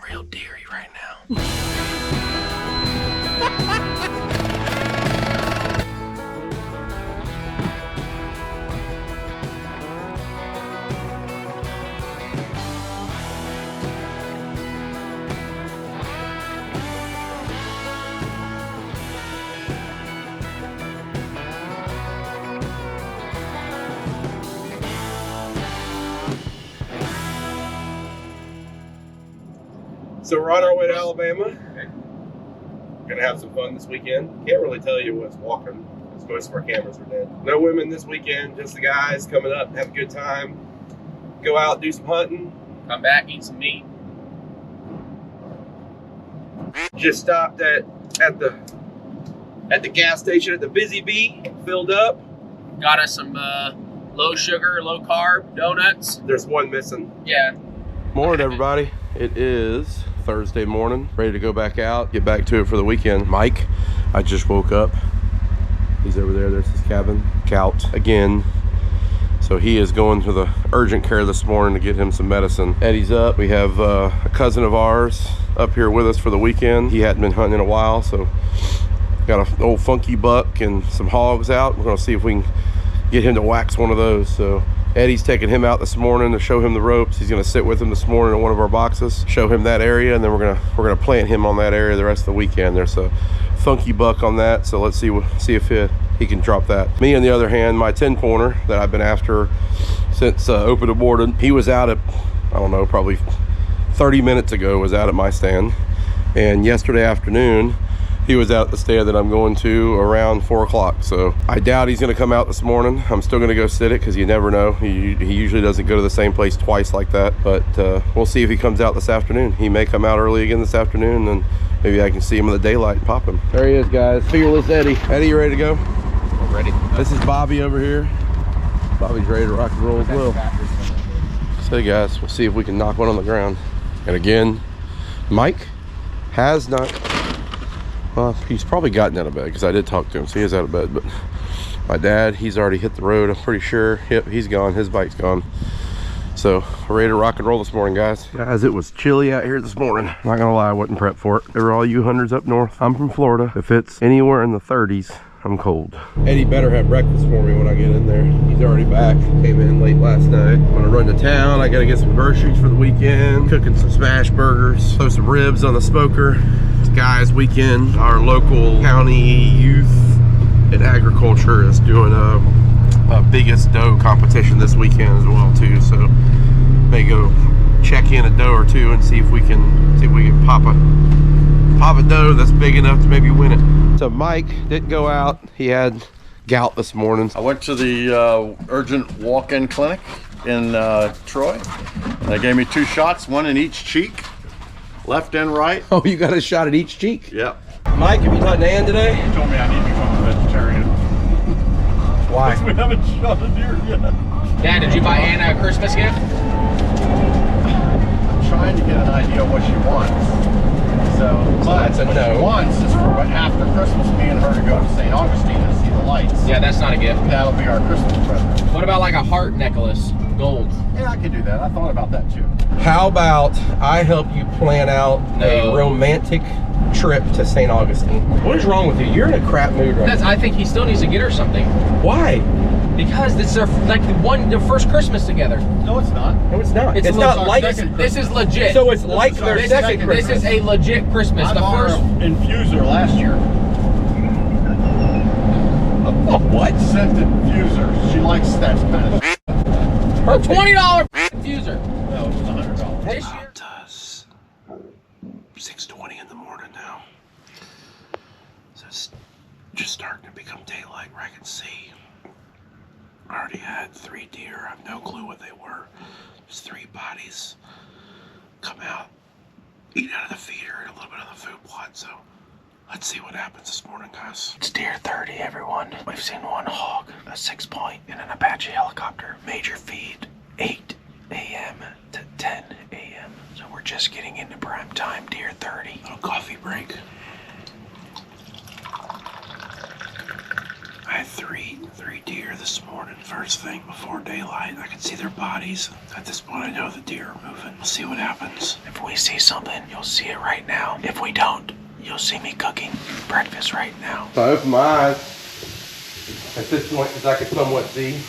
real deary right now. So we're on our way to Alabama. Gonna have some fun this weekend. Can't really tell you what's walking, because most of our cameras are dead. No women this weekend, just the guys coming up, have a good time. Go out, do some hunting. Come back, eat some meat. Just stopped at the gas station at the Busy Bee, filled up. Got us some low sugar, low carb donuts. There's one missing. Yeah. Morning, everybody. It is Thursday morning, ready to go back out, get back to it for the weekend. Mike, I just woke up. He's over there, there's his cabin. Gout again. So he is going to the urgent care this morning to get him some medicine. Eddie's up. We have a cousin of ours up here with us for the weekend. He hadn't been hunting in a while, so got an old funky buck and some hogs out. We're gonna see if we can get him to wax one of those. So Eddie's taking him out this morning to show him the ropes. He's gonna sit with him this morning in one of our boxes, show him that area, and then we're gonna plant him on that area the rest of the weekend. There's a funky buck on that, so let's see if he can drop that. Me, on the other hand, my 10-pointer that I've been after since open aborted, he was out at, I don't know, probably 30 minutes ago, was out at my stand. And yesterday afternoon, he was out at the stand that I'm going to around 4 o'clock. So I doubt he's gonna come out this morning. I'm still gonna go sit it, because you never know. He usually doesn't go to the same place twice like that, but we'll see if he comes out this afternoon. He may come out early again this afternoon, and maybe I can see him in the daylight and pop him. There he is, guys. Fearless Eddie. Eddie, you ready to go? We're ready. This is Bobby over here. Bobby's ready to rock and roll as well. So guys, we'll see if we can knock one on the ground. And again, Mike has not, well, he's probably gotten out of bed, because I did talk to him, so he is out of bed. But my dad, he's already hit the road, I'm pretty sure. Yep, he's gone, his bike's gone. So we're ready to rock and roll this morning, guys. Guys, it was chilly out here this morning. Not gonna lie, I wasn't prepped for it. There were all you hunters up north. I'm from Florida. If it's anywhere in the 30s, I'm cold. Eddie better have breakfast for me when I get in there. He's already back. Came in late last night. I'm gonna run to town. I gotta get some groceries for the weekend. Cooking some smash burgers. Throw some ribs on the smoker. It's guys' weekend. Our local county youth and agriculture is doing a biggest doe competition this weekend as well too. So may go check in a doe or two and see if we can pop a doe that's big enough to maybe win it. So Mike didn't go out. He had gout this morning. I went to the urgent walk-in clinic in Troy. They gave me 2 shots, one in each cheek, left and right. Oh, you got a shot at each cheek? Yep. Mike, have you done Nan today? He told me I need to become a vegetarian. Why? We haven't shot a deer yet. Dad, did you buy Anna a Christmas gift? I'm trying to get an idea of what she wants. So that's a what no. she wants is for after Christmas, me and her to go to St. Augustine and see the lights. Yeah, that's not a gift. That'll be our Christmas present. What about like a heart necklace, gold? Yeah, I could do that. I thought about that too. How about I help you plan out a romantic trip to St. Augustine? What is wrong with you? You're in a crap mood right now. I think he still needs to get her something. Why? Because this is their first Christmas together. No, it's not. No, it's not. It's not like this is legit. So it's like their second Christmas. This is a legit Christmas. I The bought first her infuser last year. What? Scented infuser. She likes that kind of. her $20 infuser. No, it was $100. This year. It does. 6:20 in the morning now. So it's just starting to become daylight where I can see. I already had 3 deer. I have no clue what they were. Just 3 bodies come out, eat out of the feeder and a little bit of the food plot. So let's see what happens this morning, guys. It's deer 30, everyone. We've seen 1 hog, a 6-point, and an Apache helicopter. Major feed, 8 a.m. to 10 a.m. So we're just getting into prime time, deer 30. Little coffee break. I had three deer this morning, first thing before daylight. I could see their bodies. At this point, I know the deer are moving. We'll see what happens. If we see something, you'll see it right now. If we don't, you'll see me cooking breakfast right now. So I opened my eyes. At this point, because I could somewhat see,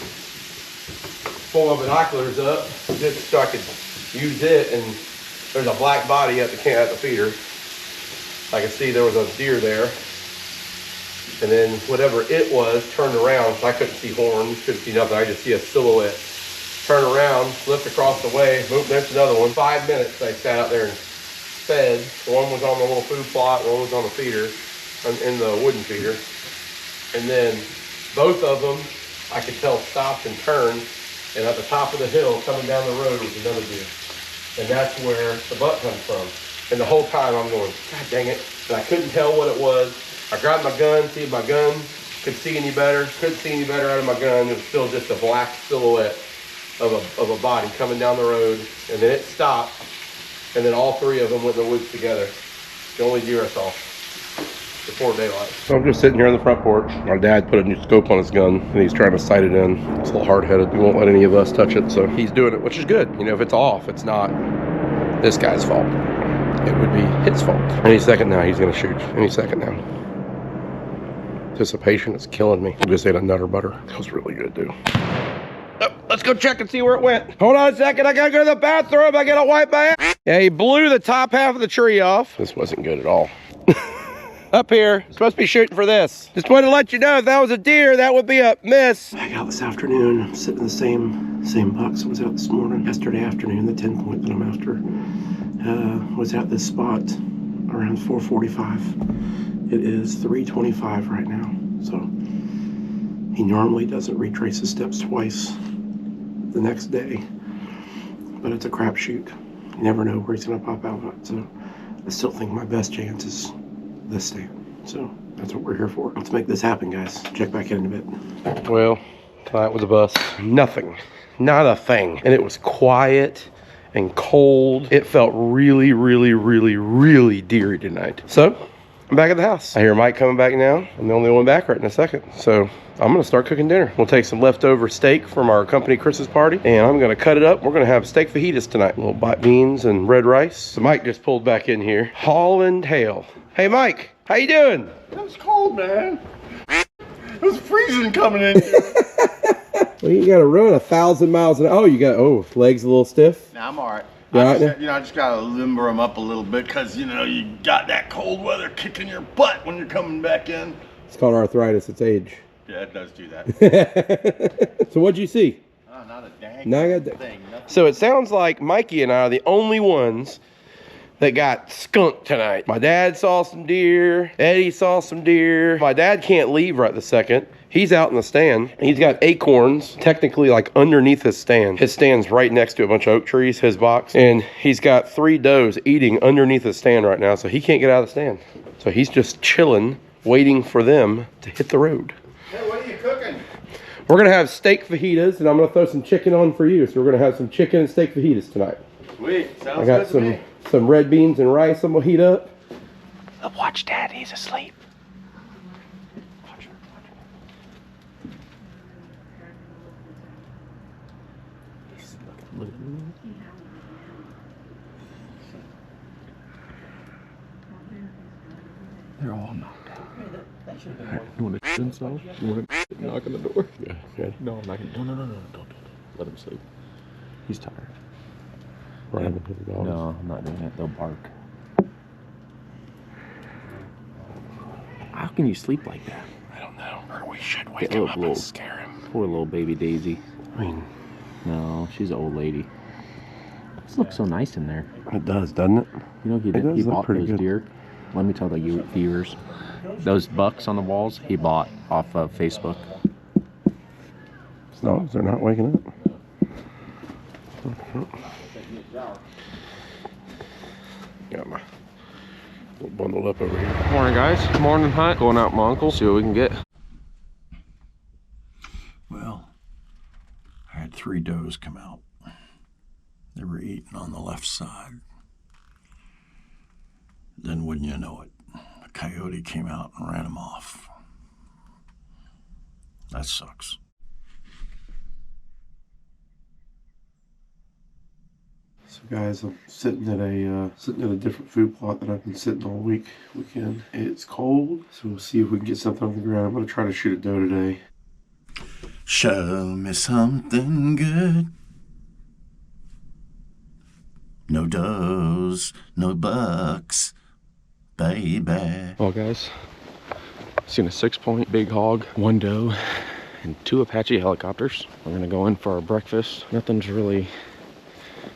pull my binoculars up just so I could use it, and there's a black body at the feeder. I could see there was a deer there. And then whatever it was turned around, so I couldn't see horns, couldn't see nothing. I just see a silhouette. Turn around, flipped across the way, moved, there's another one. 5 minutes they sat out there and fed. One was on the little food plot, one was on the feeder, in the wooden feeder. And then both of them, I could tell, stopped and turned. And at the top of the hill, coming down the road, was another deer. And that's where the buck comes from. And the whole time I'm going, God dang it. And I couldn't tell what it was. I grabbed my gun, see if my gun could see any better. Couldn't see any better out of my gun. It was still just a black silhouette of a body coming down the road. And then it stopped. And then all three of them went in the woods together. The only deer I saw before daylight. So I'm just sitting here on the front porch. My dad put a new scope on his gun and he's trying to sight it in. It's a little hard-headed. He won't let any of us touch it. So he's doing it, which is good. You know, if it's off, it's not this guy's fault. It would be his fault. Any second now, he's gonna shoot. Any second now. Anticipation is killing me. I just ate a Nutter Butter. That was really good, dude. Oh, let's go check and see where it went. Hold on a second, I gotta go to the bathroom. I gotta wipe my ass. Yeah, he blew the top half of the tree off. This wasn't good at all. Up here, supposed to be shooting for this. Just wanted to let you know, if that was a deer, that would be a miss. Back out this afternoon. I'm sitting in the same box I was out this morning. Yesterday afternoon, the 10 point that I'm after was at this spot around 4:45. It is 3:25 right now, so he normally doesn't retrace his steps twice the next day, but it's a crapshoot. You never know where he's gonna pop out at, so I still think my best chance is this stand. So that's what we're here for. Let's make this happen, guys. Check back in a bit. Well, tonight was a bust. Nothing, not a thing, and it was quiet and cold. It felt really, really, really, really deery tonight. So I'm back at the house. I hear Mike coming back now. I'm the only one back right in a second. So I'm gonna start cooking dinner. We'll take some leftover steak from our company Chris's party, and I'm gonna cut it up. We're gonna have steak fajitas tonight. Little baked beans and red rice. So Mike just pulled back in here. Holland Hale. Hey Mike, how you doing? It was cold, man. It was freezing coming in here. Well, you gotta run 1,000 miles an hour. Oh, you got, legs a little stiff? Nah, I'm all right. Right. I just gotta limber them up a little bit because, you know, you got that cold weather kicking your butt when you're coming back in. It's called arthritis, it's age. Yeah, it does do that. So what'd you see? Oh, not a dang thing. Nothing. So it sounds like Mikey and I are the only ones that got skunked tonight. My dad saw some deer. Eddie saw some deer. My dad can't leave right this second. He's out in the stand. He's got acorns technically like underneath his stand. His stand's right next to a bunch of oak trees, his box. And he's got 3 does eating underneath his stand right now, so he can't get out of the stand. So he's just chilling, waiting for them to hit the road. Hey, what are you cooking? We're gonna have steak fajitas, and I'm gonna throw some chicken on for you. So we're gonna have some chicken and steak fajitas tonight. Sweet, sounds I got good to me. some red beans and rice I'm gonna heat up. Watch Dad, he's asleep. Watch her. Look at me. They're all knocked out. You want to themselves? You want to knock on the door? Yeah, yeah. No, I'm not gonna. No, don't. Let him sleep. He's tired. Right into the dogs. No, I'm not doing that. They'll bark. How can you sleep like that? I don't know. Or we should wake him up and scare him. Poor little baby Daisy. I mean, no, she's an old lady. This looks so nice in there. it does, doesn't it? You know, he bought those deer. Let me tell the viewers. Those bucks on the walls, he bought off of Facebook. No, they're not waking up. Got my little bundled up over here. Morning, guys. Morning hunt. Going out with my uncle. See what we can get. Well, I had 3 does come out. They were eating on the left side. Then, wouldn't you know it, a coyote came out and ran them off. That sucks. So guys, I'm sitting at a different food plot that I've been sitting all weekend. It's cold, so we'll see if we can get something on the ground. I'm gonna try to shoot a doe today. Show me something good. No does, no bucks, baby. Well, guys, seen a 6-point big hog, 1 doe, and 2 Apache helicopters. We're gonna go in for our breakfast. Nothing's really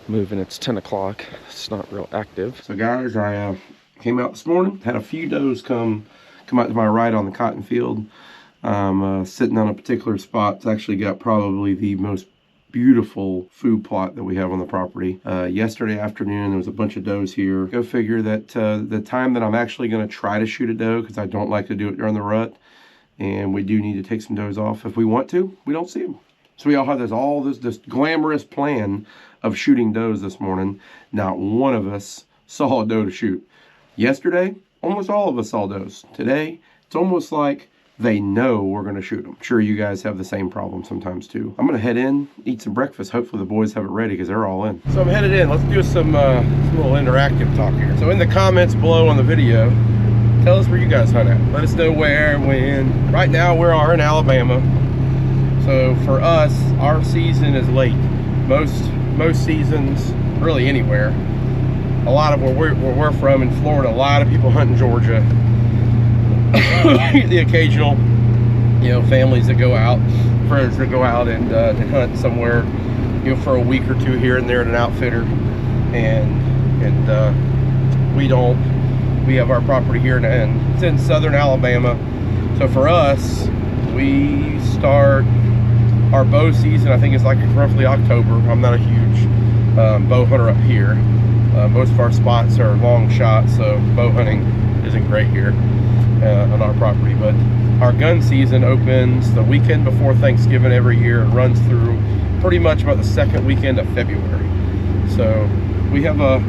moving. It's 10 o'clock. It's not real active. So guys, I came out this morning, had a few does come out to my right on the cotton field. Sitting on a particular spot. It's actually got probably the most beautiful food plot that we have on the property. Yesterday afternoon, there was a bunch of does here. Go figure that the time that I'm actually going to try to shoot a doe, because I don't like to do it during the rut, and we do need to take some does off. If we want to, we don't see them. So we all have this glamorous plan of shooting does this morning. Not one of us saw a doe to shoot. Yesterday, almost all of us saw does. Today, it's almost like they know we're going to shoot them. I'm sure you guys have the same problem sometimes too. I'm going to head in, eat some breakfast. Hopefully the boys have it ready because they're all in. So I'm headed in. Let's do some little interactive talk here. So in the comments below on the video, tell us where you guys hunt at. Let us know where and when. Right now we are in Alabama. So for us, our season is late. Most seasons, really anywhere. A lot of where we're from in Florida, a lot of people hunt in Georgia. The occasional, families that go out, friends that go out and hunt somewhere, for a week or two here and there at an outfitter, and we don't. We have our property here, and it's in southern Alabama. So for us, we start our bow season. I think it's like roughly October. I'm not a huge bow hunter up here. Most of our spots are long shots, so bow hunting isn't great here on our property. But our gun season opens the weekend before Thanksgiving every year and runs through pretty much about the second weekend of February. So we have a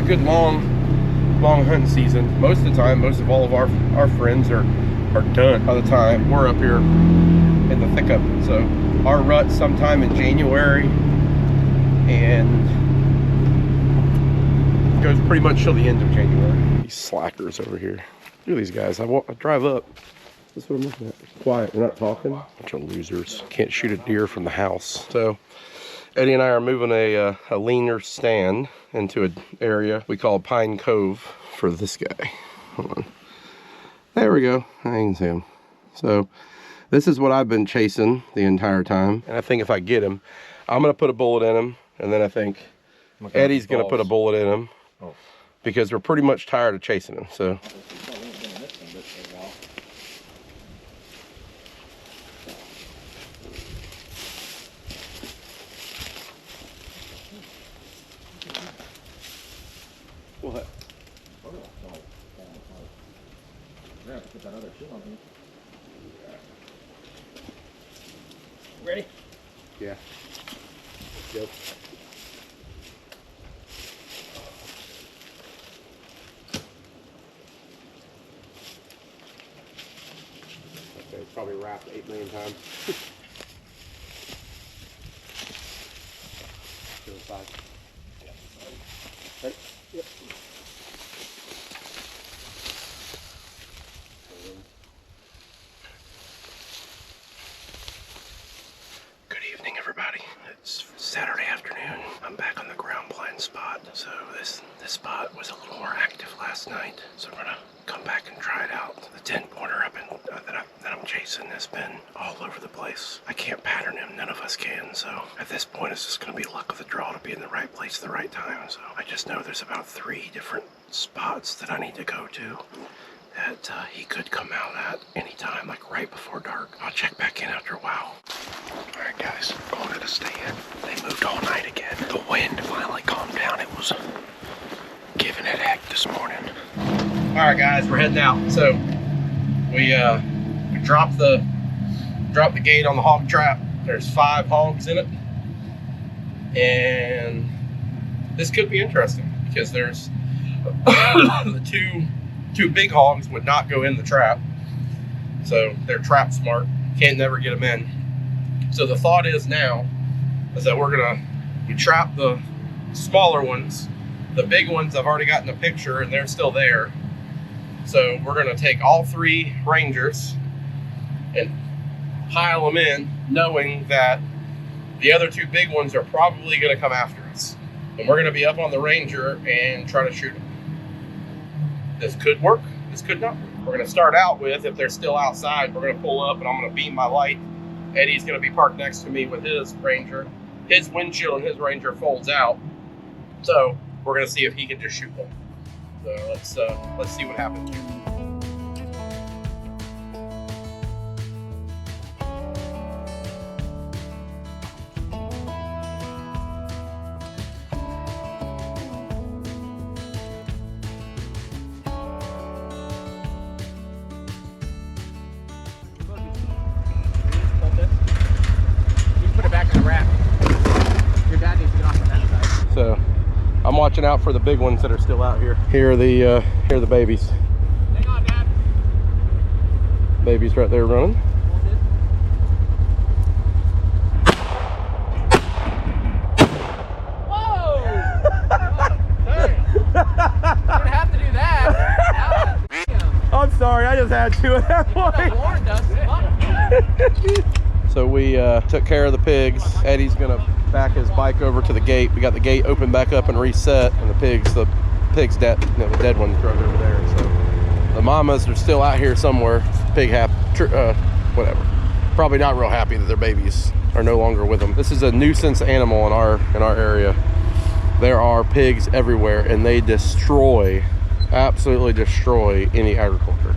good long hunting season. Most of the time, most of all of our friends are done by the time we're up here in the thick of it. So our rut sometime in January and goes pretty much till the end of January. These slackers over here. Look at these guys. I drive up. That's what I'm looking at. It's quiet. They're not talking. Bunch of losers. Can't shoot a deer from the house. So Eddie and I are moving a leaner stand into an area we call Pine Cove for this guy. Hold on. There we go. I can see him. So this is what I've been chasing the entire time. And I think if I get him, I'm going to put a bullet in him. And then I think Eddie's going to put a bullet in him. Because we're pretty much tired of chasing him. So what? Ready? Yeah. Yep. Okay, probably wrapped 8 million times. To the side. Yeah. Ready? Yep. Good evening, everybody. It's Saturday afternoon. I'm back on the ground blind spot. So this spot was a little more active last night. So I'm gonna come back and try it out. The 10-pointer that I'm chasing has been all over the place. I can't pattern him. None of us can. So at this point, it's just gonna be luck of the draw to be in the right place at the right time. So I just know there's about 3 different spots that I need to go to that he could come out at any time, like right before dark. I'll check back in after a while. All right, guys, going to the stand. They moved all night again. The wind finally calmed down. It was giving it heck this morning. All right, guys, we're heading out. So we dropped the gate on the hog trap. There's 5 hogs in it, and this could be interesting because there's the two big hogs would not go in the trap. So they're trap smart. Can't never get them in. So the thought is now is that we trap the smaller ones. The big ones I've already gotten a picture and they're still there. So we're gonna take all 3 Rangers and pile them in, knowing that the other 2 big ones are probably gonna come after us. And we're gonna be up on the Ranger and try to shoot them. This could work, this could not work. We're gonna start out with, if they're still outside, we're gonna pull up and I'm gonna beam my light. Eddie's gonna be parked next to me with his Ranger. His windshield and his Ranger folds out. So we're gonna see if he can just shoot them. So let's see what happens here. So I'm watching out for the big ones that are still out here. Here are the babies. Hang on, Dad. Babies right there running. Whoa! You're gonna have to do that. I'm sorry, I just had to at that point. So we took care of the pigs. Eddie's gonna back his bike over to the gate. We got the gate open back up and reset, and the pigs dead, the dead ones drug over there. So the mamas are still out here somewhere. Pig whatever. Probably not real happy that their babies are no longer with them. This is a nuisance animal in our area. There are pigs everywhere, and they absolutely destroy any agriculture.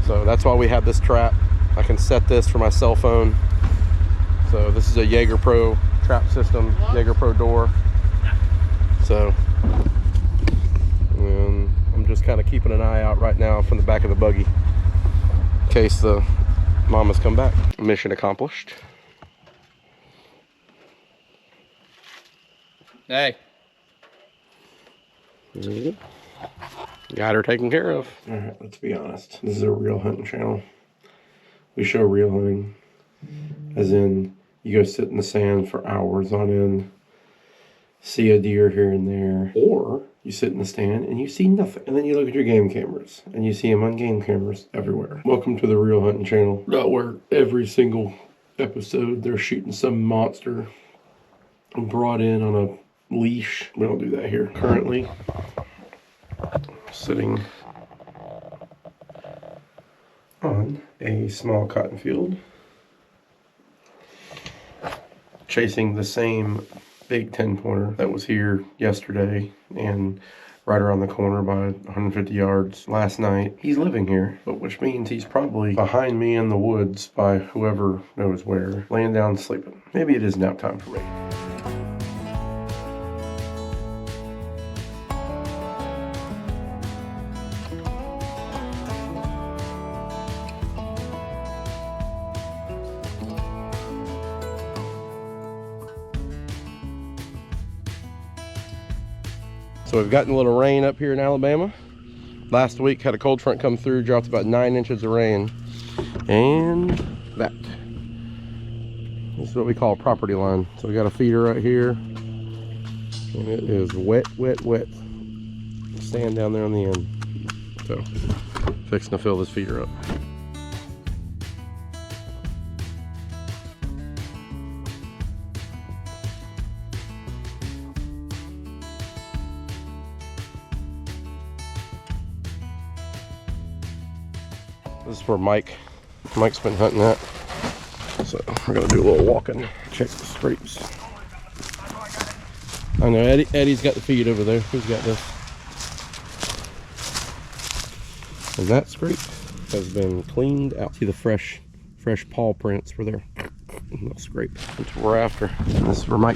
So that's why we have this trap. I can set this for my cell phone. So this is a Jaeger Pro trap system, Jaeger Pro door. So I'm just kind of keeping an eye out right now from the back of the buggy in case the mamas come back. Mission accomplished. Hey. Got her taken care of. All right, let's be honest. This is a real hunting channel. We show real hunting, as in you go sit in the sand for hours on end, see a deer here and there, or you sit in the stand and you see nothing. And then you look at your game cameras and you see them on game cameras everywhere. Welcome to the Real Hunting Channel, where every single episode they're shooting some monster brought in on a leash. We don't do that here. Currently, sitting on a small cotton field, chasing the same big 10-pointer that was here yesterday and right around the corner by 150 yards last night. He's living here, but which means he's probably behind me in the woods by whoever knows where, laying down sleeping. Maybe it is nap time for me. So we've gotten a little rain up here in Alabama. Last week had a cold front come through, dropped about 9 inches of rain. And that. This is what we call a property line. So we got a feeder right here. And it is wet, wet, wet. Sand down there on the end. So, fixing to fill this feeder up. This is where Mike's been hunting at. So we're gonna do a little walking, check the scrapes. I know Eddie's got the feed over there. Who's got this? And that scrape has been cleaned out. See the fresh paw prints where they're no scrape. That's what we're after. And this is where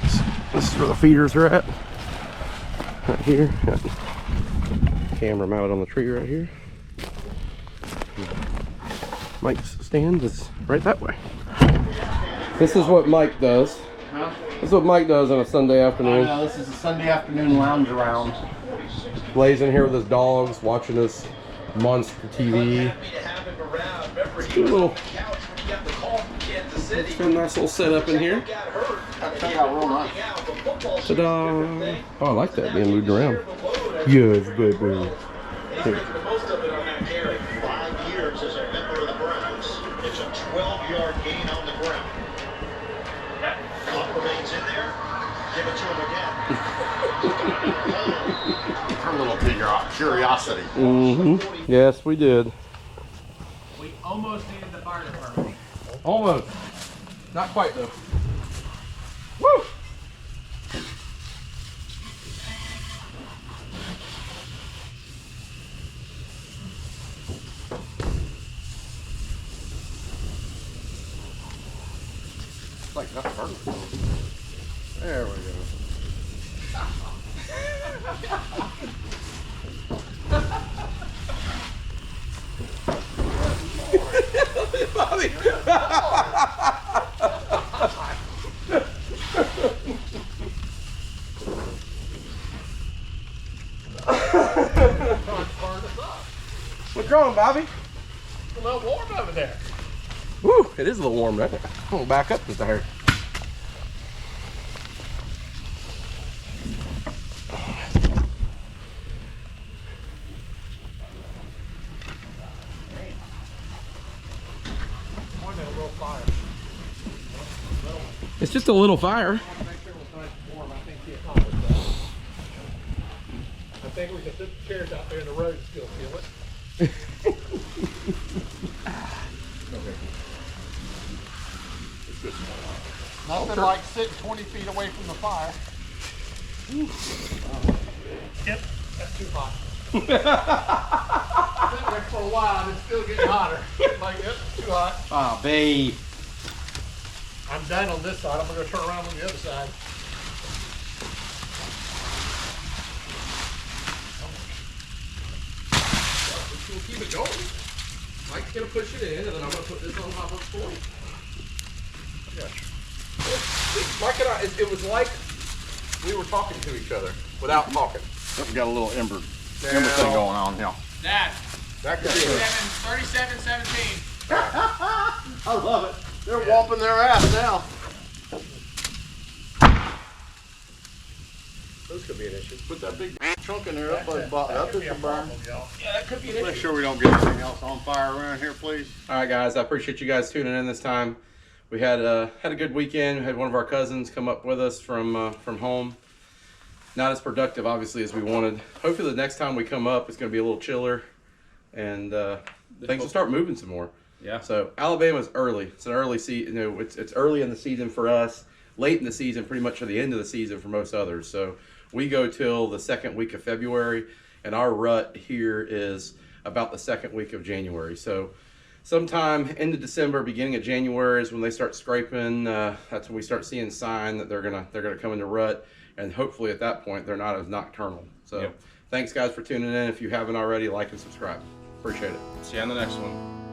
this is where the feeders are at. Right here. Got camera mounted on the tree right here. Mike's stand is right that way. This is what Mike does. Huh? This is what Mike does on a Sunday afternoon. I know, this is a Sunday afternoon lounge around. Lays in here with his dogs, watching this monster TV. little, it's got a nice little setup in here. Turned out real nice. Ta-da! Oh, I like that being moved around. Yes, baby. Here. Most of it on that carry. 5 years as a member of the Browns. It's a 12-yard gain on the ground. Clock remains in there. Give it to him again. For a little curiosity. Mm-hmm. Yes, we did. We almost needed the fire department. Almost. Not quite though. Woo! Like that's perfect. There we go. Bobby. What's wrong, Bobby? It's a little warm over there. Woo! It is a little warm right there. I'm gonna back up just a hair. It's just a little fire. I think we can put the chairs out there in the road and still feel it. Nothing like sitting 20 feet away from the fire. Yep, that's too hot. I've been there for a while and it's still getting hotter. Like, yep, too hot. Ah, babe. I'm done on this side. I'm going to turn around on the other side. We'll keep it going. Mike's gonna push it in, and then I'm gonna put this on top of it for you. Yeah. Mike and I, it was like we were talking to each other without talking. We got a little ember thing going on here. Dad, That could be it. 37-17. I love it. They're whomping their ass now. Those could be an issue. Put that big trunk in there. That is a burn. Yeah, that could be an Make issue. sure we don't get anything else on fire around here, please. All right, guys. I appreciate you guys tuning in this time. We had a good weekend. We had one of our cousins come up with us from home. Not as productive, obviously, as we wanted. Hopefully, the next time we come up, it's going to be a little chiller, and things will start moving some more. Yeah. So Alabama's early. It's an early season. You know, it's early in the season for us. Late in the season, pretty much at the end of the season for most others. So we go till the second week of February, and our rut here is about the second week of January. So sometime into December, beginning of January is when they start scraping. That's when we start seeing sign that they're gonna come into rut, and hopefully at that point they're not as nocturnal. So Thanks guys for tuning in. If you haven't already, like and subscribe. Appreciate it. See you on the next one.